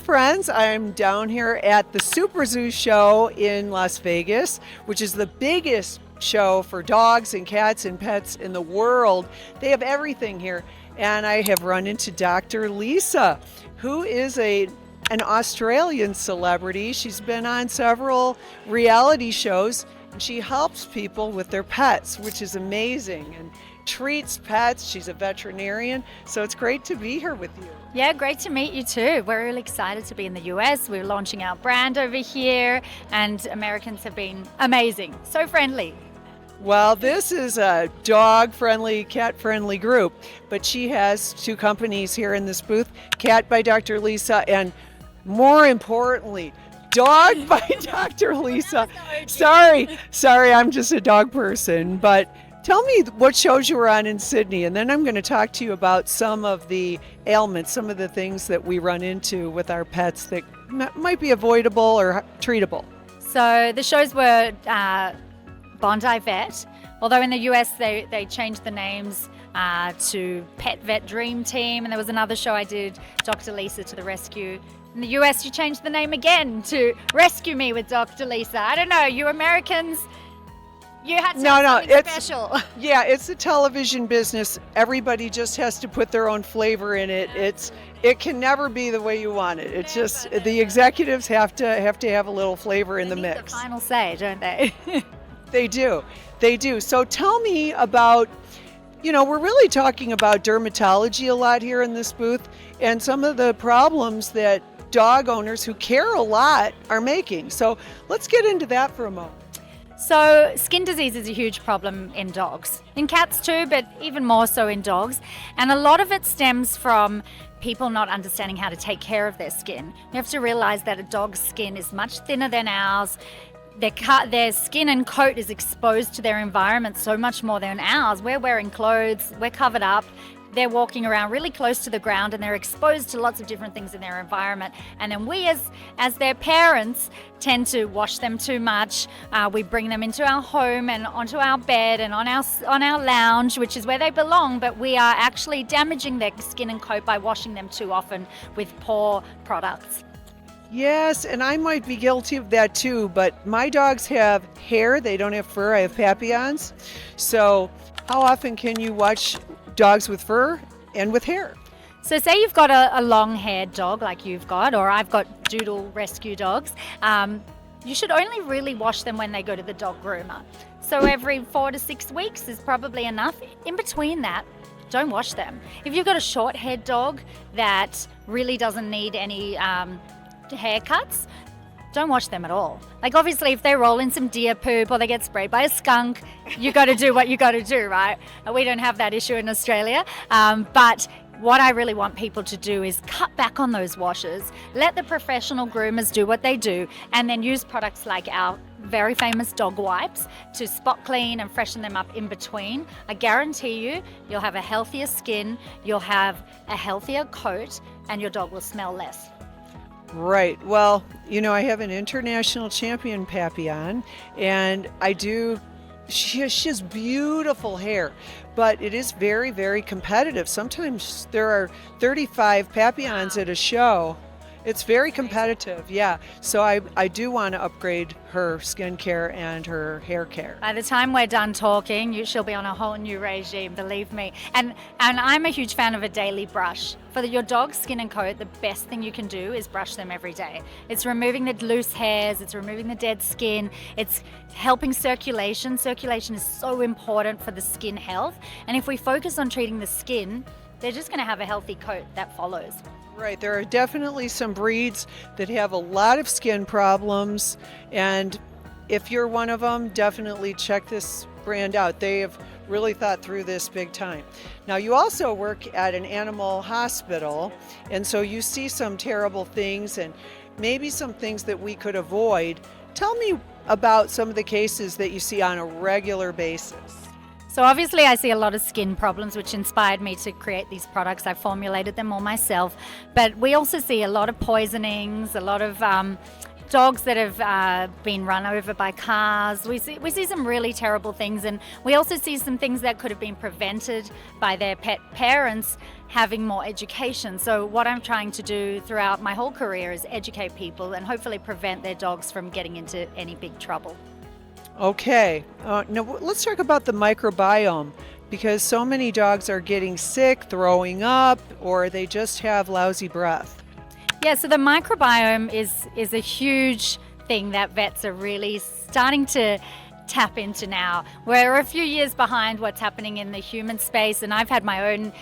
friends. I'm down here at the SuperZoo Show in Las Vegas, which is the biggest show for dogs and cats and pets in the world. They have everything here. And I have run into Dr. Lisa, who is an Australian celebrity. She's been on several reality shows, and she helps people with their pets, which is amazing, and treats pets. She's a veterinarian, so it's great to be here with you. Yeah, great to meet you too. We're really excited to be in the US. We're launching our brand over here, and Americans have been amazing, so friendly. Well, this is a dog-friendly, cat-friendly group, but she has two companies here in this booth, Cat by Dr. Lisa, and more importantly, Dog by Dr. Lisa. Sorry, I'm just a dog person, but tell me what shows you were on in Sydney, and then I'm going to talk to you about some of the ailments, some of the things that we run into with our pets that might be avoidable or treatable. So the shows were Bondi Vet, although in the US they changed the names to Pet Vet Dream Team, and there was another show I did, Dr. Lisa to the Rescue. In the US you changed the name again to Rescue Me with Dr. Lisa. I don't know, you Americans, you had something special. Yeah, it's a television business. Everybody just has to put their own flavor in it. It can never be the way you want it. It's just the executives have to have a little flavor in the mix. The final say, don't they? They do. So tell me about, we're really talking about dermatology a lot here in this booth, and some of the problems that dog owners who care a lot are making. So let's get into that for a moment. So skin disease is a huge problem in dogs, in cats too, but even more so in dogs. And a lot of it stems from people not understanding how to take care of their skin. You have to realize that a dog's skin is much thinner than ours. Their skin and coat is exposed to their environment so much more than ours. We're wearing clothes, we're covered up, they're walking around really close to the ground, and they're exposed to lots of different things in their environment. And then we as their parents tend to wash them too much. We bring them into our home and onto our bed and on our lounge, which is where they belong, but we are actually damaging their skin and coat by washing them too often with poor products. Yes, and I might be guilty of that too, but my dogs have hair, they don't have fur. I have Papillons. So how often can you watch dogs with fur and with hair? So say you've got a long-haired dog like you've got, or I've got doodle rescue dogs, you should only really wash them when they go to the dog groomer. So every 4 to 6 weeks is probably enough. In between that, don't wash them. If you've got a short-haired dog that really doesn't need any haircuts, don't wash them at all. Like obviously if they roll in some deer poop or they get sprayed by a skunk, you got to do what you got to do, right? We don't have that issue in Australia, but what I really want people to do is cut back on those washes, let the professional groomers do what they do, and then use products like our very famous dog wipes to spot clean and freshen them up in between. I guarantee you'll have a healthier skin, you'll have a healthier coat, and your dog will smell less. Right. Well, I have an international champion Papillon, and she has beautiful hair, but it is very, very competitive. Sometimes there are 35 Papillons at a show. It's very competitive, yeah. So I do want to upgrade her skincare and her hair care. By the time we're done talking, she'll be on a whole new regime, believe me. And I'm a huge fan of a daily brush. For your dog's skin and coat, the best thing you can do is brush them every day. It's removing the loose hairs, it's removing the dead skin, it's helping circulation. Circulation is so important for the skin health. And if we focus on treating the skin, they're just going to have a healthy coat that follows. Right, there are definitely some breeds that have a lot of skin problems, and if you're one of them, definitely check this brand out. They have really thought through this big time. Now, you also work at an animal hospital, and so you see some terrible things and maybe some things that we could avoid. Tell me about some of the cases that you see on a regular basis. So obviously I see a lot of skin problems, which inspired me to create these products. I formulated them all myself. But we also see a lot of poisonings, a lot of dogs that have been run over by cars. We see some really terrible things, and we also see some things that could have been prevented by their pet parents having more education. So what I'm trying to do throughout my whole career is educate people and hopefully prevent their dogs from getting into any big trouble. Okay, now let's talk about the microbiome, because so many dogs are getting sick, throwing up, or they just have lousy breath. Yeah, so the microbiome is a huge thing that vets are really starting to tap into now. We're a few years behind what's happening in the human space, and I've had my own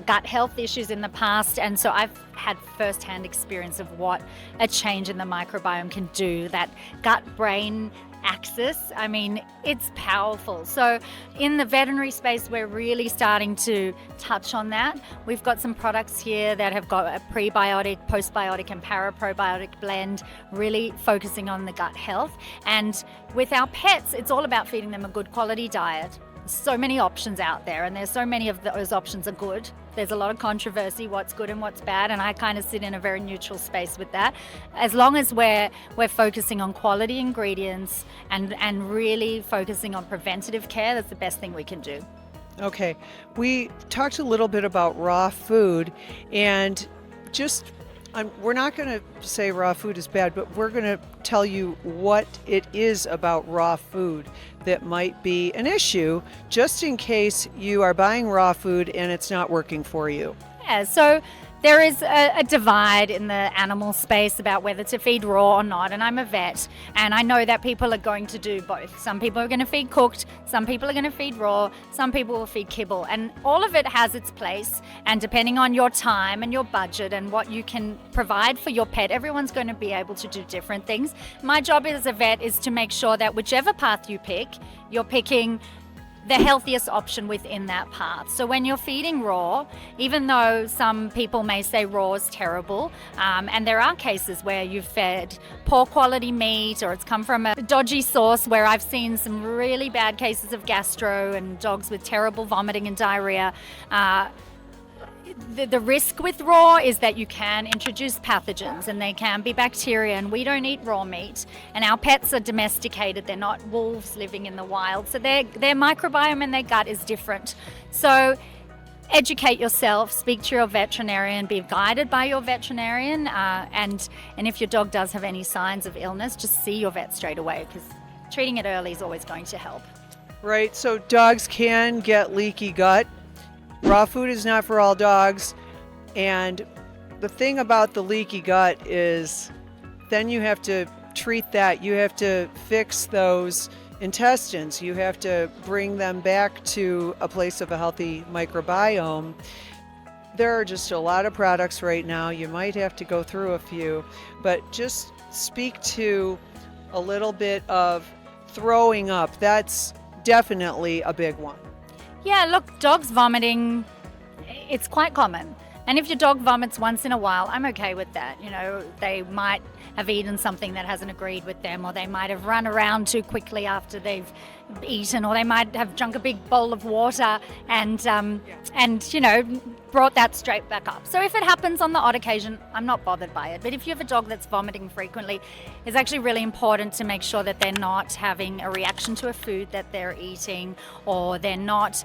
gut health issues in the past, and so I've had first-hand experience of what a change in the microbiome can do. That gut-brain axis, I mean, it's powerful. So in the veterinary space, we're really starting to touch on that. We've got some products here that have got a prebiotic, postbiotic and paraprobiotic blend, really focusing on the gut health. And with our pets, it's all about feeding them a good quality diet. So many options out there, and there's so many of those options are good. There's a lot of controversy, what's good and what's bad, and I kind of sit in a very neutral space with that. As long as we're focusing on quality ingredients and really focusing on preventative care, that's the best thing we can do. Okay, we talked a little bit about raw food, and we're not going to say raw food is bad, but we're going to tell you what it is about raw food that might be an issue, just in case you are buying raw food and it's not working for you. Yeah, so there is a divide in the animal space about whether to feed raw or not, and I'm a vet, and I know that people are going to do both. Some people are going to feed cooked, some people are going to feed raw, some people will feed kibble, and all of it has its place, and depending on your time and your budget and what you can provide for your pet, everyone's going to be able to do different things. My job as a vet is to make sure that whichever path you pick, you're picking the healthiest option within that path. So when you're feeding raw, even though some people may say raw is terrible, and there are cases where you've fed poor quality meat or it's come from a dodgy source, where I've seen some really bad cases of gastro and dogs with terrible vomiting and diarrhea. The risk with raw is that you can introduce pathogens, and they can be bacteria, and we don't eat raw meat, and our pets are domesticated. They're not wolves living in the wild, so their microbiome in their gut is different. So educate yourself, speak to your veterinarian, be guided by your veterinarian, and if your dog does have any signs of illness, just see your vet straight away, because treating it early is always going to help. Right, so dogs can get leaky gut. Raw food is not for all dogs, and the thing about the leaky gut is then you have to treat that. You have to fix those intestines. You have to bring them back to a place of a healthy microbiome. There are just a lot of products right now. You might have to go through a few, but just speak to a little bit of throwing up. That's definitely a big one. Yeah, look, dogs vomiting, it's quite common. And if your dog vomits once in a while, I'm okay with that. You know, they might have eaten something that hasn't agreed with them, or they might have run around too quickly after they've eaten, or they might have drunk a big bowl of water and brought that straight back up. So if it happens on the odd occasion, I'm not bothered by it. But if you have a dog that's vomiting frequently, it's actually really important to make sure that they're not having a reaction to a food that they're eating, or they're not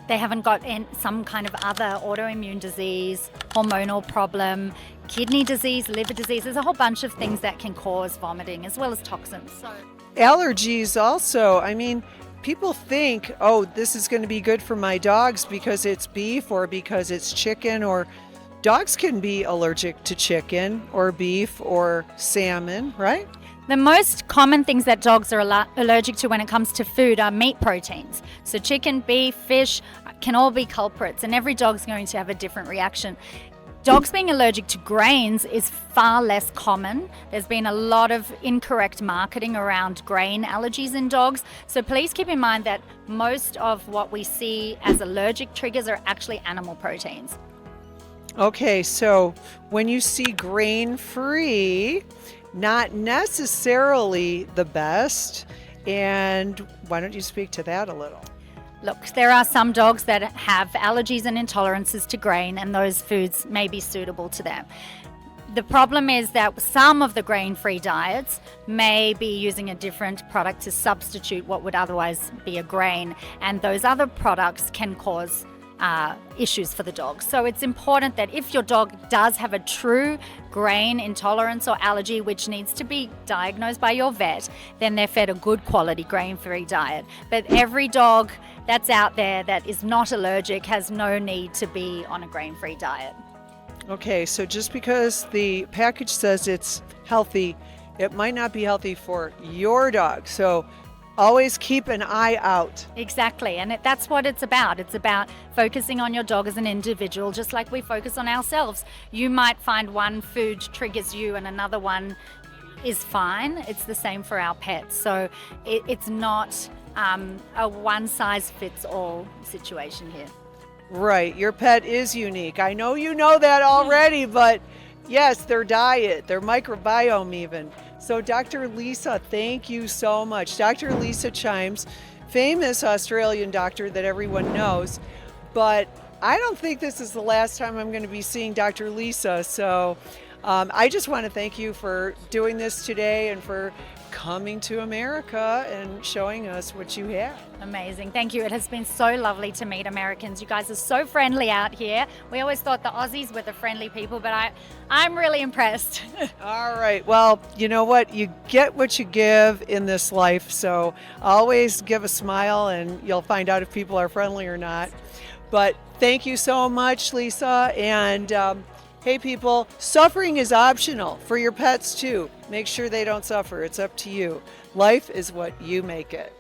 they haven't got some kind of other autoimmune disease, hormonal problem, kidney disease, liver disease. There's a whole bunch of things that can cause vomiting, as well as toxins. Allergies also. I mean, people think, oh, this is going to be good for my dogs because it's beef or because it's chicken, or dogs can be allergic to chicken or beef or salmon, right? The most common things that dogs are allergic to when it comes to food are meat proteins. So chicken, beef, fish can all be culprits, and every dog's going to have a different reaction. Dogs being allergic to grains is far less common. There's been a lot of incorrect marketing around grain allergies in dogs. So please keep in mind that most of what we see as allergic triggers are actually animal proteins. Okay, so when you see grain-free, not necessarily the best. And why don't you speak to that a little? Look, there are some dogs that have allergies and intolerances to grain, and those foods may be suitable to them. The problem is that some of the grain-free diets may be using a different product to substitute what would otherwise be a grain, and those other products can cause issues for the dog. So it's important that if your dog does have a true grain intolerance or allergy, which needs to be diagnosed by your vet, then they're fed a good quality grain-free diet. But every dog that's out there that is not allergic has no need to be on a grain-free diet. Okay, so just because the package says it's healthy, it might not be healthy for your dog. So always keep an eye out. Exactly, and that's what it's about. It's about focusing on your dog as an individual, just like we focus on ourselves. You might find one food triggers you and another one is fine. It's the same for our pets. So it's not a one-size-fits-all situation here. Right, your pet is unique. I know you know that already, but yes, their diet, their microbiome even. So Dr. Lisa, thank you so much. Dr. Lisa Chimes, famous Australian doctor that everyone knows, but I don't think this is the last time I'm going to be seeing Dr. Lisa. So I just want to thank you for doing this today and for coming to America and showing us what you have. Amazing. Thank you. It has been so lovely to meet Americans. You guys are so friendly out here. We always thought the Aussies were the friendly people, but I'm really impressed. All right. Well, you know what? You get what you give in this life. So always give a smile and you'll find out if people are friendly or not. But thank you so much, Lisa. And hey, people, suffering is optional for your pets too. Make sure they don't suffer. It's up to you. Life is what you make it.